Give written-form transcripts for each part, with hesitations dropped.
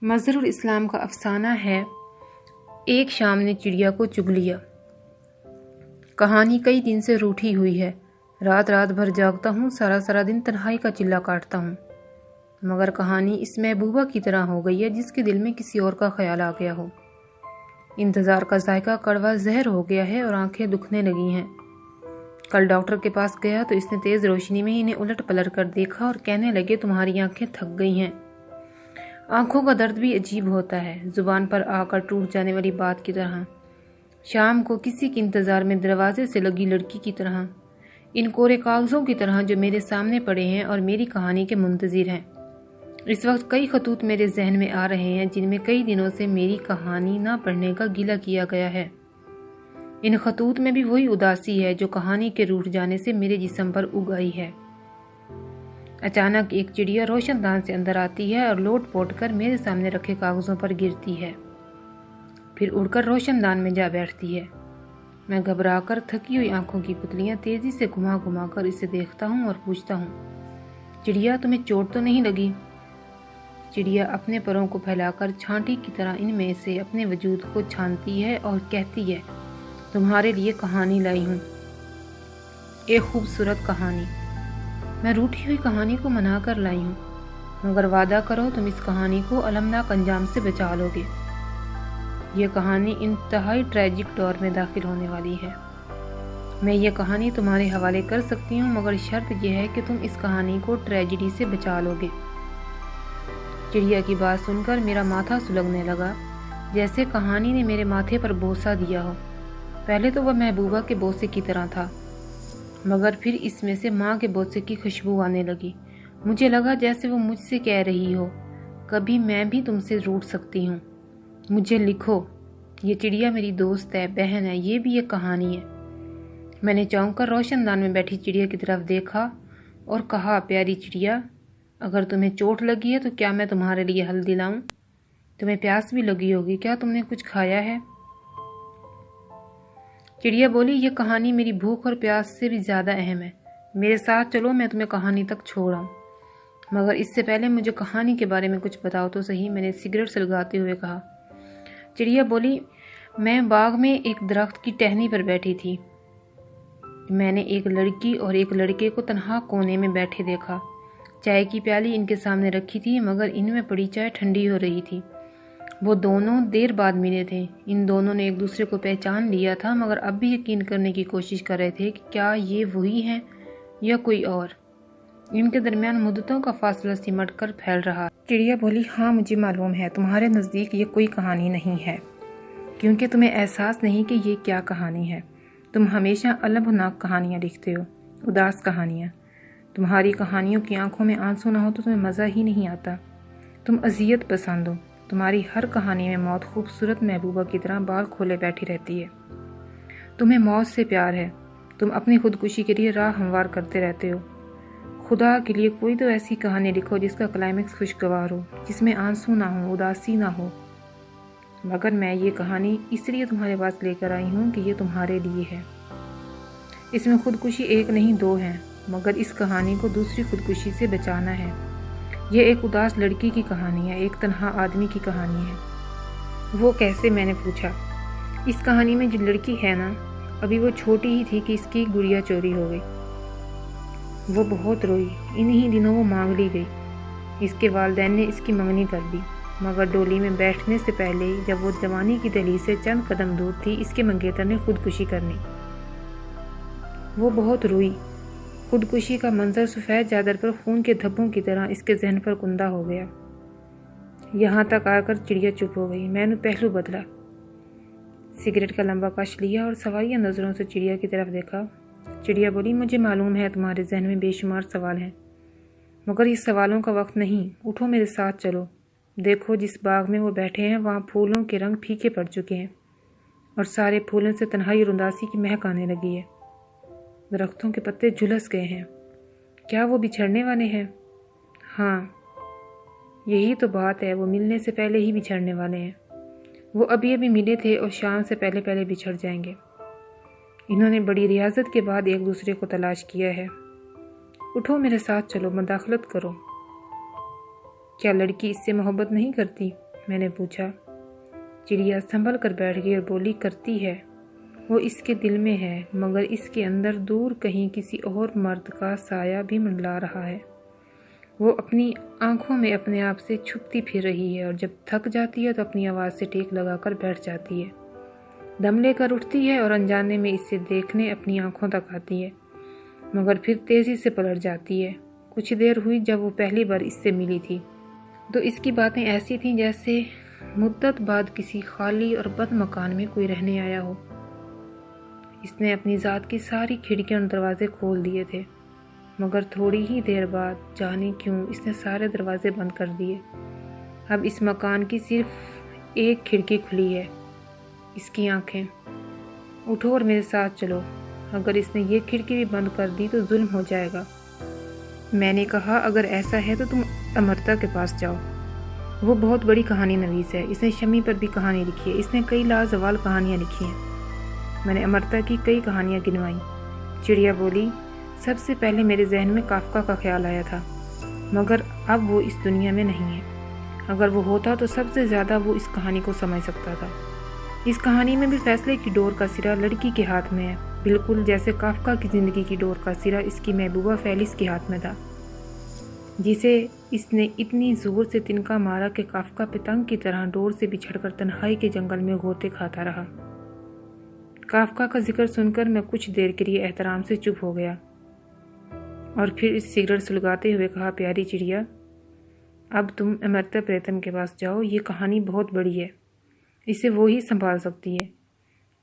مظہر الاسلام کا افسانہ ہے ایک شام نے چڑیا کو چگ لیا۔ کہانی کئی دن سے روٹھی ہوئی ہے۔ رات رات بھر جاگتا ہوں، سارا سارا دن تنہائی کا چلہ کاٹتا ہوں، مگر کہانی اس محبوبہ کی طرح ہو گئی ہے جس کے دل میں کسی اور کا خیال آ گیا ہو۔ انتظار کا ذائقہ کڑوا زہر ہو گیا ہے اور آنکھیں دکھنے لگی ہیں۔ کل ڈاکٹر کے پاس گیا تو اس نے تیز روشنی میں انہیں الٹ پلٹ کر دیکھا اور کہنے لگے تمہاری آنکھیں تھک گئی ہیں۔ آنکھوں کا درد بھی عجیب ہوتا ہے، زبان پر آ کر ٹوٹ جانے والی بات کی طرح، شام کو کسی کے انتظار میں دروازے سے لگی لڑکی کی طرح، ان کورے کاغذوں کی طرح جو میرے سامنے پڑے ہیں اور میری کہانی کے منتظر ہیں۔ اس وقت کئی خطوط میرے ذہن میں آ رہے ہیں جن میں کئی دنوں سے میری کہانی نہ پڑھنے کا گلہ کیا گیا ہے۔ ان خطوط میں بھی وہی اداسی ہے جو کہانی کے روٹھ جانے سے میرے جسم پر اگ آئی ہے۔ اچانک ایک چڑیا روشن دان سے اندر آتی ہے اور لوٹ پوٹ کر میرے سامنے رکھے کاغذوں پر گرتی ہے، پھر اڑ کر روشن دان میں جا بیٹھتی ہے۔ میں گھبرا کر تھکی ہوئی آنکھوں کی پتلیاں تیزی سے گھما گھما کر اسے دیکھتا ہوں اور پوچھتا ہوں، چڑیا تمہیں چوٹ تو نہیں لگی؟ چڑیا اپنے پروں کو پھیلا کر چھانٹی کی طرح ان میں سے اپنے وجود کو چھانتی ہے اور کہتی ہے، تمہارے لیے کہانی لائی ہوں، ایک خوبصورت کہانی۔ میں روٹھی ہوئی کہانی کو منا کر لائی ہوں، مگر وعدہ کرو تم اس کہانی کو المناک انجام سے بچا لو گے۔ یہ کہانی انتہائی ٹریجک دور میں داخل ہونے والی ہے۔ میں یہ کہانی تمہارے حوالے کر سکتی ہوں، مگر شرط یہ ہے کہ تم اس کہانی کو ٹریجڈی سے بچا لو گے۔ چڑیا کی بات سن کر میرا ماتھا سلگنے لگا، جیسے کہانی نے میرے ماتھے پر بوسہ دیا ہو۔ پہلے تو وہ محبوبہ کے بوسے کی طرح تھا، مگر پھر اس میں سے ماں کے بوسے کی خوشبو آنے لگی۔ مجھے لگا جیسے وہ مجھ سے کہہ رہی ہو، کبھی میں بھی تم سے روٹھ سکتی ہوں، مجھے لکھو۔ یہ چڑیا میری دوست ہے، بہن ہے، یہ بھی ایک کہانی ہے۔ میں نے چونک کر روشن دان میں بیٹھی چڑیا کی طرف دیکھا اور کہا، پیاری چڑیا، اگر تمہیں چوٹ لگی ہے تو کیا میں تمہارے لیے ہلدی لاؤں؟ تمہیں پیاس بھی لگی ہوگی، کیا تم نے کچھ کھایا ہے؟ چڑیا بولی، یہ کہانی میری بھوک اور پیاس سے بھی زیادہ اہم ہے، میرے ساتھ چلو، میں تمہیں کہانی تک چھوڑاؤں، مگر اس سے پہلے مجھے کہانی کے بارے میں کچھ بتاؤ تو صحیح۔ میں نے سگریٹ سلگاتے ہوئے کہا۔ چڑیا بولی، میں باغ میں ایک درخت کی ٹہنی پر بیٹھی تھی۔ میں نے ایک لڑکی اور ایک لڑکے کو تنہا کونے میں بیٹھے دیکھا۔ چائے کی پیالی ان کے سامنے رکھی تھی، مگر ان میں پڑی چائے ٹھنڈی ہو رہی تھی۔ وہ دونوں دیر بعد ملے تھے۔ ان دونوں نے ایک دوسرے کو پہچان لیا تھا، مگر اب بھی یقین کرنے کی کوشش کر رہے تھے کہ کیا یہ وہی ہیں یا کوئی اور۔ ان کے درمیان مدتوں کا فاصلہ سمٹ کر پھیل رہا۔ چڑیا بولی، ہاں مجھے معلوم ہے تمہارے نزدیک یہ کوئی کہانی نہیں ہے، کیونکہ تمہیں احساس نہیں کہ یہ کیا کہانی ہے۔ تم ہمیشہ المناک کہانیاں لکھتے ہو، اداس کہانیاں۔ تمہاری کہانیوں کی آنکھوں میں آنسو نہ ہو تو تمہیں مزہ ہی نہیں آتا۔ تم اذیت پسند ہو۔ تمہاری ہر کہانی میں موت خوبصورت محبوبہ کی طرح بال کھولے بیٹھی رہتی ہے۔ تمہیں موت سے پیار ہے۔ تم اپنی خودکشی کے لیے راہ ہموار کرتے رہتے ہو۔ خدا کے لیے کوئی تو ایسی کہانی لکھو جس کا کلائمیکس خوشگوار ہو، جس میں آنسو نہ ہو، اداسی نہ ہو۔ مگر میں یہ کہانی اس لیے تمہارے پاس لے کر آئی ہوں کہ یہ تمہارے لیے ہے۔ اس میں خودکشی ایک نہیں دو ہیں، مگر اس کہانی کو دوسری خودکشی سے بچانا ہے۔ یہ ایک اداس لڑکی کی کہانی ہے، ایک تنہا آدمی کی کہانی ہے۔ وہ کیسے؟ میں نے پوچھا۔ اس کہانی میں جو لڑکی ہے نا، ابھی وہ چھوٹی ہی تھی کہ اس کی گڑیا چوری ہو گئی۔ وہ بہت روئی، انہی دنوں وہ مانگ لی گئی۔ اس کے والدین نے اس کی منگنی کر دی، مگر ڈولی میں بیٹھنے سے پہلے ہی جب وہ جوانی کی دہلیز سے چند قدم دور تھی، اس کے منگیتر نے خودکشی کر لی۔ وہ بہت روئی۔ خودکشی کا منظر سفید چادر پر خون کے دھبوں کی طرح اس کے ذہن پر کندہ ہو گیا۔ یہاں تک آ کر چڑیا چپ ہو گئی۔ میں نے پہلو بدلا، سگریٹ کا لمبا کش لیا اور سوالیہ نظروں سے چڑیا کی طرف دیکھا۔ چڑیا بولی، مجھے معلوم ہے تمہارے ذہن میں بے شمار سوال ہیں، مگر اس سوالوں کا وقت نہیں۔ اٹھو، میرے ساتھ چلو۔ دیکھو، جس باغ میں وہ بیٹھے ہیں وہاں پھولوں کے رنگ پھیکے پڑ چکے ہیں اور سارے پھولوں سے تنہائی اور اداسی کی مہک آنے لگی ہے۔ درختوں کے پتے جھلس گئے ہیں۔ کیا وہ بچھڑنے والے ہیں؟ ہاں، یہی تو بات ہے، وہ ملنے سے پہلے ہی بچھڑنے والے ہیں۔ وہ ابھی ابھی ملے تھے اور شام سے پہلے پہلے بچھڑ جائیں گے۔ انہوں نے بڑی ریاضت کے بعد ایک دوسرے کو تلاش کیا ہے۔ اٹھو، میرے ساتھ چلو، مداخلت کرو۔ کیا لڑکی اس سے محبت نہیں کرتی؟ میں نے پوچھا۔ چڑیا سنبھل کر بیٹھ گئی اور بولی، کرتی ہے، وہ اس کے دل میں ہے، مگر اس کے اندر دور کہیں کسی اور مرد کا سایہ بھی منڈلا رہا ہے۔ وہ اپنی آنکھوں میں اپنے آپ سے چھپتی پھر رہی ہے، اور جب تھک جاتی ہے تو اپنی آواز سے ٹیک لگا کر بیٹھ جاتی ہے، دم لے کر اٹھتی ہے اور انجانے میں اسے دیکھنے اپنی آنکھوں تک آتی ہے، مگر پھر تیزی سے پلٹ جاتی ہے۔ کچھ دیر ہوئی جب وہ پہلی بار اس سے ملی تھی تو اس کی باتیں ایسی تھیں جیسے مدت بعد کسی خالی اور بد مکان میں کوئی رہنے آیا ہو۔ اس نے اپنی ذات کی ساری کھڑکیاں اور دروازے کھول دیے تھے، مگر تھوڑی ہی دیر بعد جانے کیوں اس نے سارے دروازے بند کر دیے۔ اب اس مکان کی صرف ایک کھڑکی کھلی ہے، اس کی آنکھیں۔ اٹھو اور میرے ساتھ چلو، اگر اس نے یہ کھڑکی بھی بند کر دی تو ظلم ہو جائے گا۔ میں نے کہا، اگر ایسا ہے تو تم امرتا کے پاس جاؤ، وہ بہت بڑی کہانی نویس ہے، اس نے شمی پر بھی کہانی لکھی ہے، اس نے کئی لازوال کہانیاں لکھی ہیں۔ میں نے امرتا کی کئی کہانیاں گنوائیں۔ چڑیا بولی، سب سے پہلے میرے ذہن میں کافکا کا خیال آیا تھا، مگر اب وہ اس دنیا میں نہیں ہے۔ اگر وہ ہوتا تو سب سے زیادہ وہ اس کہانی کو سمجھ سکتا تھا۔ اس کہانی میں بھی فیصلے کی ڈور کا سرا لڑکی کے ہاتھ میں ہے، بالکل جیسے کافکا کی زندگی کی ڈور کا سرا اس کی محبوبہ فیلس کے ہاتھ میں تھا، جسے اس نے اتنی زور سے تنکا مارا کہ کافکا پتنگ کی طرح ڈور سے بچھڑ کر تنہائی کے جنگل میں غوطے کھاتا رہا۔ کافکا کا ذکر سن کر میں کچھ دیر کے لیے احترام سے چپ ہو گیا، اور پھر اس سگریٹ سلگاتے ہوئے کہا، پیاری چڑیا، اب تم امرتا پریتم کے پاس جاؤ، یہ کہانی بہت بڑی ہے، اسے وہ ہی سنبھال سکتی ہے۔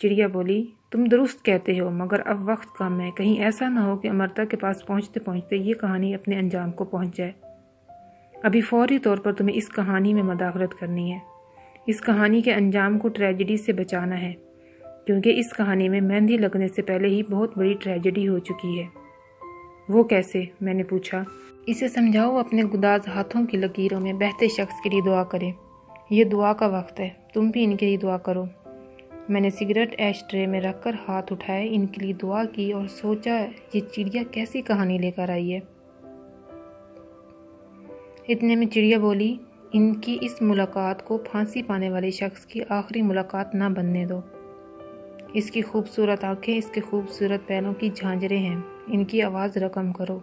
چڑیا بولی، تم درست کہتے ہو، مگر اب وقت کم ہے، کہیں ایسا نہ ہو کہ امرتا کے پاس پہنچتے پہنچتے یہ کہانی اپنے انجام کو پہنچ جائے۔ ابھی فوری طور پر تمہیں اس کہانی میں مداخلت کرنی ہے، اس کہانی کے انجام کو ٹریجڈی سے بچانا ہے، کیونکہ اس کہانی میں مہندی لگنے سے پہلے ہی بہت بڑی ٹریجڈی ہو چکی ہے۔ وہ کیسے؟ میں نے پوچھا۔ اسے سمجھاؤ، اپنے گداز ہاتھوں کی لکیروں میں بہتے شخص کے لیے دعا کرے، یہ دعا کا وقت ہے، تم بھی ان کے لیے دعا کرو۔ میں نے سگریٹ ایش ٹرے میں رکھ کر ہاتھ اٹھائے، ان کے لیے دعا کی اور سوچا یہ چڑیا کیسی کہانی لے کر آئی ہے۔ اتنے میں چڑیا بولی، ان کی اس ملاقات کو پھانسی پانے والے شخص کی آخری ملاقات نہ بننے دو۔ اس کی خوبصورت آنکھیں، اس کے خوبصورت پیروں کی جھانجریں ہیں، ان کی آواز رقم کرو،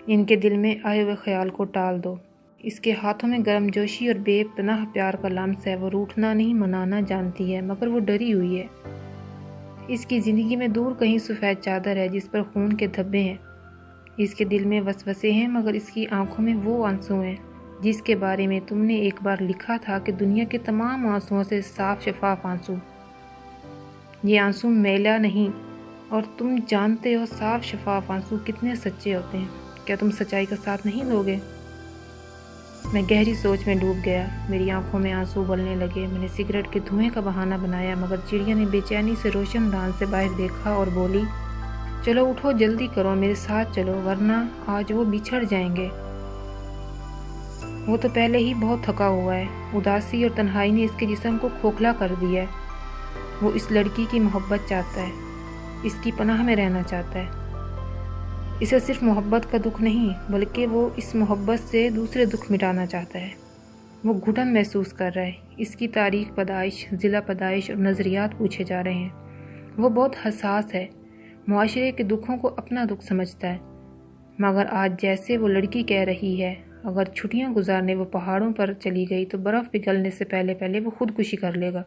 ان کے دل میں آئے ہوئے خیال کو ٹال دو۔ اس کے ہاتھوں میں گرم جوشی اور بے پناہ پیار کا لمس ہے، وہ روٹھنا نہیں منانا جانتی ہے، مگر وہ ڈری ہوئی ہے۔ اس کی زندگی میں دور کہیں سفید چادر ہے جس پر خون کے دھبے ہیں، اس کے دل میں وسوسے ہیں، مگر اس کی آنکھوں میں وہ آنسو ہیں جس کے بارے میں تم نے ایک بار لکھا تھا کہ دنیا کے تمام آنسوؤں سے صاف شفاف آنسو۔ یہ آنسو میلا نہیں، اور تم جانتے ہو صاف شفاف آنسو کتنے سچے ہوتے ہیں، کیا تم سچائی کا ساتھ نہیں دو گے؟ میں گہری سوچ میں ڈوب گیا، میری آنکھوں میں آنسو ابلنے لگے۔ میں نے سگریٹ کے دھوئیں کا بہانہ بنایا، مگر چڑیا نے بے چینی سے روشن دان سے باہر دیکھا اور بولی، چلو اٹھو، جلدی کرو، میرے ساتھ چلو، ورنہ آج وہ بچھڑ جائیں گے۔ وہ تو پہلے ہی بہت تھکا ہوا ہے، اداسی اور تنہائی نے اس کے جسم کو کھوکھلا کر دیا ہے۔ وہ اس لڑکی کی محبت چاہتا ہے، اس کی پناہ میں رہنا چاہتا ہے۔ اسے صرف محبت کا دکھ نہیں، بلکہ وہ اس محبت سے دوسرے دکھ مٹانا چاہتا ہے۔ وہ گھٹن محسوس کر رہا ہے، اس کی تاریخ پیدائش، ضلع پیدائش اور نظریات پوچھے جا رہے ہیں۔ وہ بہت حساس ہے، معاشرے کے دکھوں کو اپنا دکھ سمجھتا ہے، مگر آج جیسے وہ لڑکی کہہ رہی ہے، اگر چھٹیاں گزارنے وہ پہاڑوں پر چلی گئی تو برف پگھلنے سے پہلے پہلے وہ خودکشی کر لے گا۔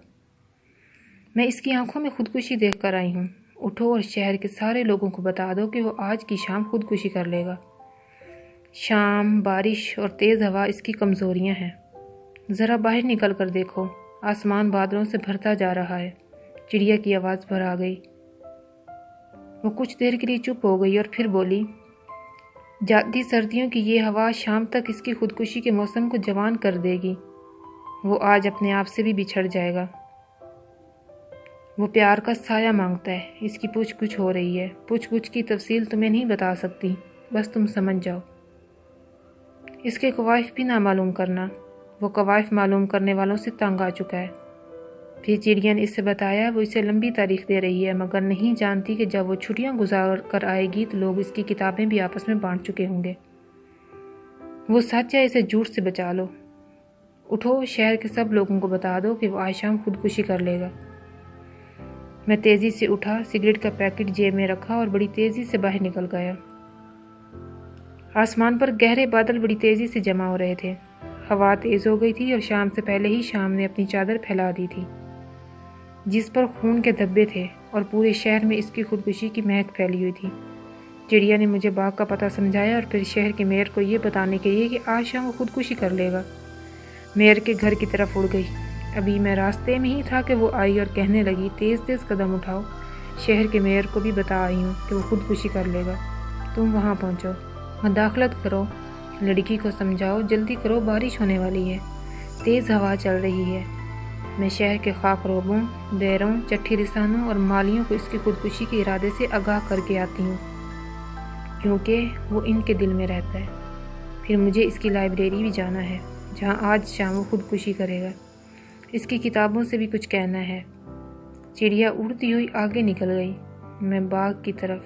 میں اس کی آنکھوں میں خودکشی دیکھ کر آئی ہوں۔ اٹھو اور شہر کے سارے لوگوں کو بتا دو کہ وہ آج کی شام خودکشی کر لے گا۔ شام، بارش اور تیز ہوا اس کی کمزوریاں ہیں۔ ذرا باہر نکل کر دیکھو، آسمان بادلوں سے بھرتا جا رہا ہے۔ چڑیا کی آواز بھر آ گئی۔ وہ کچھ دیر کے لیے چپ ہو گئی اور پھر بولی، جاتی سردیوں کی یہ ہوا شام تک اس کی خودکشی کے موسم کو جوان کر دے گی۔ وہ آج اپنے آپ سے بھی بچھڑ جائے گا۔ وہ پیار کا سایہ مانگتا ہے، اس کی پوچھ گچھ ہو رہی ہے۔ پوچھ گچھ کی تفصیل تمہیں نہیں بتا سکتی، بس تم سمجھ جاؤ۔ اس کے قوائف بھی نہ معلوم کرنا، وہ قوائف معلوم کرنے والوں سے تنگ آ چکا ہے۔ پھر چڑیا نے اسے بتایا وہ اسے لمبی تاریخ دے رہی ہے، مگر نہیں جانتی کہ جب وہ چھٹیاں گزار کر آئے گی تو لوگ اس کی کتابیں بھی آپس میں بانٹ چکے ہوں گے۔ وہ سچ ہے، اسے جھوٹ سے بچا لو۔ اٹھو، شہر کے سب لوگوں کو بتا دو کہ وہ آج شام خودکشی کر لے گا۔ میں تیزی سے اٹھا، سگریٹ کا پیکٹ جیب میں رکھا اور بڑی تیزی سے باہر نکل گیا۔ آسمان پر گہرے بادل بڑی تیزی سے جمع ہو رہے تھے، ہوا تیز ہو گئی تھی اور شام سے پہلے ہی شام نے اپنی چادر پھیلا دی تھی جس پر خون کے دھبے تھے، اور پورے شہر میں اس کی خودکشی کی مہک پھیلی ہوئی تھی۔ چڑیا نے مجھے باغ کا پتہ سمجھایا اور پھر شہر کے میئر کو یہ بتانے کے لیے کہ آج شام وہ خودکشی کر لے گا۔ میئر کے گھر کی طرف اڑ گئی۔ ابھی میں راستے میں ہی تھا کہ وہ آئی اور کہنے لگی، تیز تیز قدم اٹھاؤ، شہر کے میئر کو بھی بتا آئی ہوں کہ وہ خودکشی کر لے گا، تم وہاں پہنچو، مداخلت کرو، لڑکی کو سمجھاؤ، جلدی کرو، بارش ہونے والی ہے، تیز ہوا چل رہی ہے۔ میں شہر کے خاک روبوں، بیروں، چٹھی رسانوں اور مالیوں کو اس کی خودکشی کے ارادے سے آگاہ کر کے آتی ہوں، کیونکہ وہ ان کے دل میں رہتا ہے۔ پھر مجھے اس کی لائبریری بھی جانا ہے جہاں آج شام وہ خودکشی کرے گا، اس کی کتابوں سے بھی کچھ کہنا ہے۔ چڑیا اڑتی ہوئی آگے نکل گئی۔ میں باغ کی طرف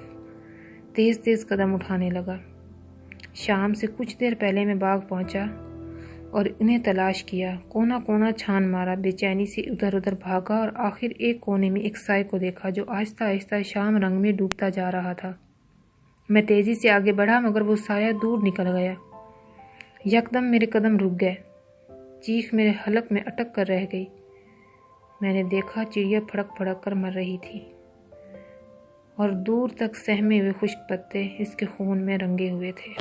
تیز تیز قدم اٹھانے لگا۔ شام سے کچھ دیر پہلے میں باغ پہنچا اور انہیں تلاش کیا، کونا کونا چھان مارا، بے چینی سے ادھر ادھر بھاگا اور آخر ایک کونے میں ایک سائے کو دیکھا جو آہستہ آہستہ شام رنگ میں ڈوبتا جا رہا تھا۔ میں تیزی سے آگے بڑھا مگر وہ سایہ دور نکل گیا۔ یکدم میرے قدم رک گئے، چیخ میرے حلق میں اٹک کر رہ گئی۔ میں نے دیکھا چڑیا پھڑک پھڑک کر مر رہی تھی اور دور تک سہمے ہوئے خشک پتے اس کے خون میں رنگے ہوئے تھے۔